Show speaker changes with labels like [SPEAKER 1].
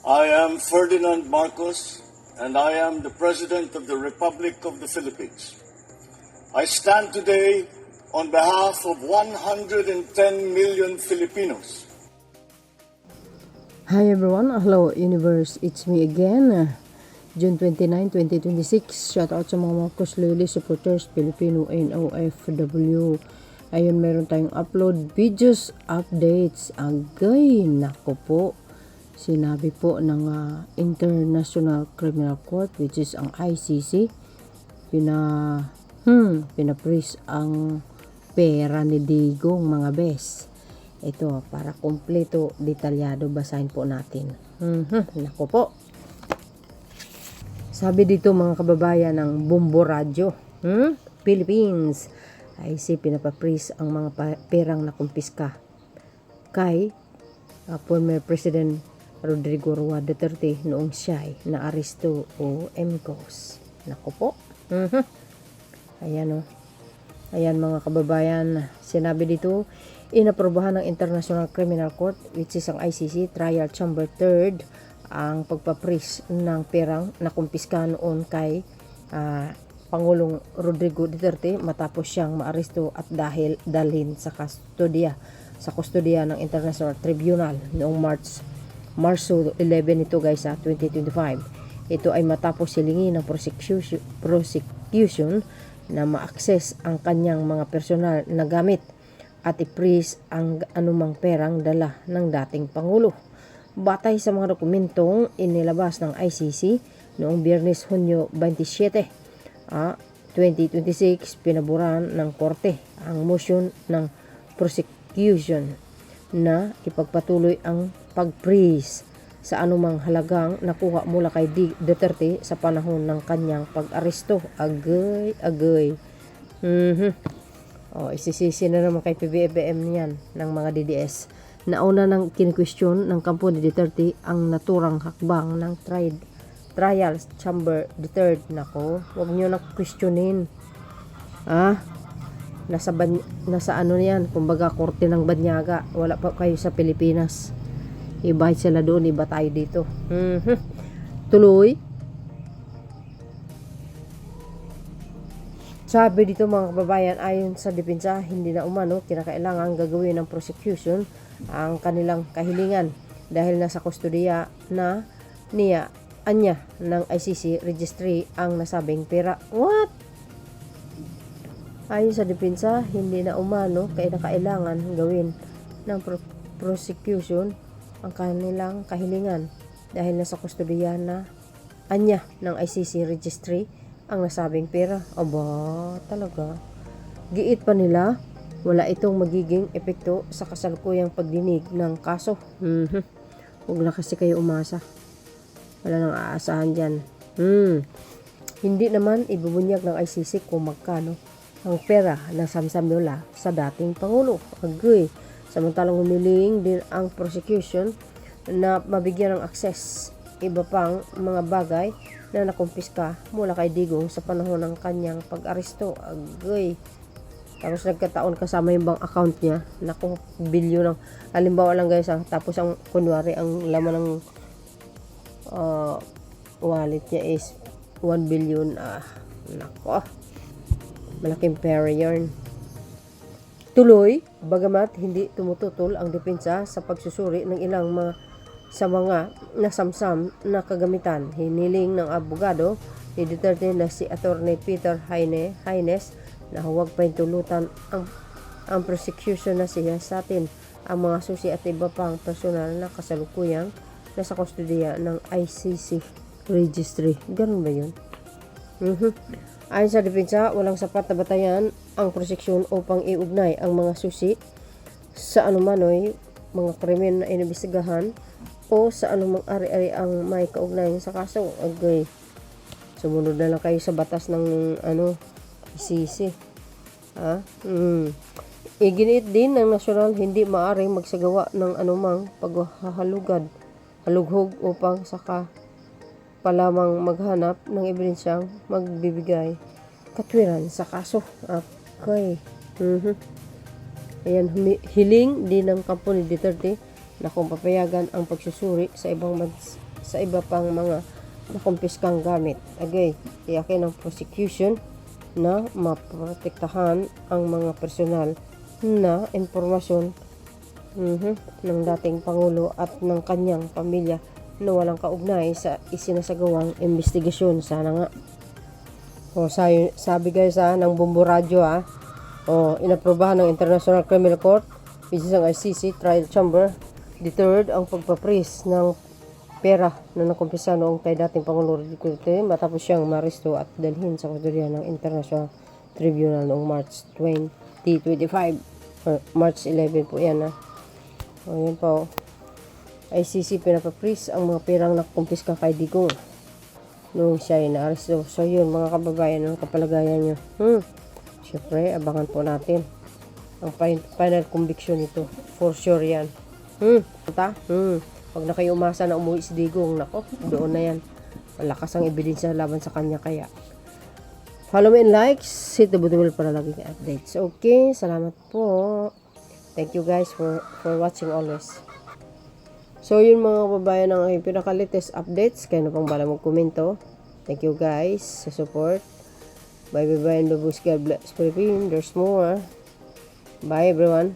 [SPEAKER 1] I am Ferdinand Marcos, and I am the President of the Republic of the Philippines. I stand today on behalf of 110 million Filipinos.
[SPEAKER 2] Hi everyone, hello universe, it's me again. June 29, 2026. Shout out sa mga Marcos Loyalist supporters, Filipino and OFW. Ayun, meron tayong upload videos, updates. Agay, nako po. Sinabi po ng International Criminal Court, which is ang ICC, pinapris ang pera ni Digong, mga bes. Ito, para kompleto, detalyado, basahin po natin. Nako po. Sabi dito mga kababayan ng Bombo Radio, Philippines, ICC pinapapris ang mga perang nakumpiska kay former President Rodrigo Roa Duterte noong siya'y naaresto o MCOS. Nako po. Ayan o. Ayan mga kababayan, sinabi dito, inaprobahan ng International Criminal Court, which is ang ICC Trial Chamber 3rd, ang pagpapris ng perang nakumpiska noon kay Pangulong Rodrigo Duterte matapos siyang maaresto at dalhin sa kustodiya ng International Tribunal noong Marso 11 ito guys 2025. Ito ay matapos silingin ng prosecution na ma-access ang kanyang mga personal na gamit at i-freeze ang anumang perang dala ng dating Pangulo. Batay sa mga dokumentong inilabas ng ICC noong Biyernes, Hunyo 27, 2026, pinaboran ng korte ang motion ng prosecution na ipagpatuloy ang pag-freeze sa anumang halagang nakuha mula kay Duterte sa panahon ng kanyang pag-aresto. Agay. Isisisi na naman kay PBBM niyan ng mga DDS. Nauna nang kini-question ng kampo ni Duterte ang naturang hakbang ng Trial Chamber 3rd. Nako, huwag nyo na questionin. Nasa ano yan, kumbaga korte ng Banyaga. Wala pa kayo sa Pilipinas. Iba sila doon, iba tayo dito. Tuloy. Sabi dito mga kababayan, ayon sa depensa, hindi na umano kinakailangan gagawin ng prosecution ang kanilang kahilingan dahil nasa kustodiya na anya ng ICC registry ang nasabing pera. What? Ayon sa depensa, hindi na umano kailangan gawin ng prosecution ang kanilang kahilingan dahil nasa kustodiya na anya ng ICC registry ang nasabing pera. Aba, talaga. Giit pa nila, wala itong magiging epekto sa kasalukuyang pagdinig ng kaso. Huwag na kasi kayo umasa. Wala nang aasahan dyan. Hindi naman ibubunyag ng ICC kung magkano ang pera na samsamyola sa dating Pangulo. Agay. Samantalang humiling din ang prosecution na mabigyan ng access iba pang mga bagay na nakumpiska mula kay Digong sa panahon ng kanyang pag-aresto. Agay. Tapos nagkataon kasama yung bank account niya. Naku, bilyon ng halimbawa lang guys. Tapos ang kunwari ang laman ng wallet niya is 1 billion. Nako. Malaking pera yarn. Tuloy, bagamat hindi tumututol ang depensa sa pagsusuri ng ilang mga nasamsam na kagamitan, hiniling ng abogado ni Duterte na si Attorney Peter Haynes na huwag pahintulutan ang prosecution na siyasatin ang mga susi at iba pang personal na kasalukuyang nasa kustodiya ng ICC registry. Ganun ba yun? Ayon sa depensa, walang sapat na batayan ang prosecution upang iugnay ang mga susi sa anumano'y mga krimen na inimbestigahan o sa anumang ari-ari ang may kaugnayan sa kaso. Agay. Sumunod na lang kayo sa batas ng ICC. Iginiit din ng nasyonal hindi maaring magsagawa ng anumang halughog upang saka pa lamang maghanap ng ebidensyang magbibigay katwiran sa kaso. Okay. Ayan, hiling din ng kampo ni Duterte na kung papayagan ang pagsusuri sa iba pang mga nakumpiskang gamit. Agay, iyakin ng prosecution na maprotektahan ang mga personal na impormasyon ng dating Pangulo at ng kanyang pamilya na walang kaugnay sa isinasagawang investigasyon. Sana nga. O, sabi guys ng Bumbo Radio inaprobahan ng International Criminal Court, which is ang ICC Trial Chamber, deterred ang pagpapris ng pera na nakumpisa noong kay dating Pangulo Duterte matapos siyang maristo at dalhin sa kustodiya ng International Tribunal noong March 2025 or March 11 po yan O yun po, ICC pinapapris ang mga perang nakumpiska kay Digong nung siya ay naaresto. So yun mga kababayan, ang kapalagayan nyo. Siyempre, abangan po natin ang final conviction nito. For sure yan. Pag na kayo umasa na umuwi si Digong, nako, doon na yan. Malakas ang ebidensya laban sa kanya. Kaya follow me and likes, hit the bell para laging updates. Okay, salamat po. Thank you guys for watching always. So yun mga kababayan, ang pinaka-latest updates. Kaya na pang bala mag-komento. Thank you guys sa support. Bye bye and babush. God bless Philippines. There's more. Bye everyone.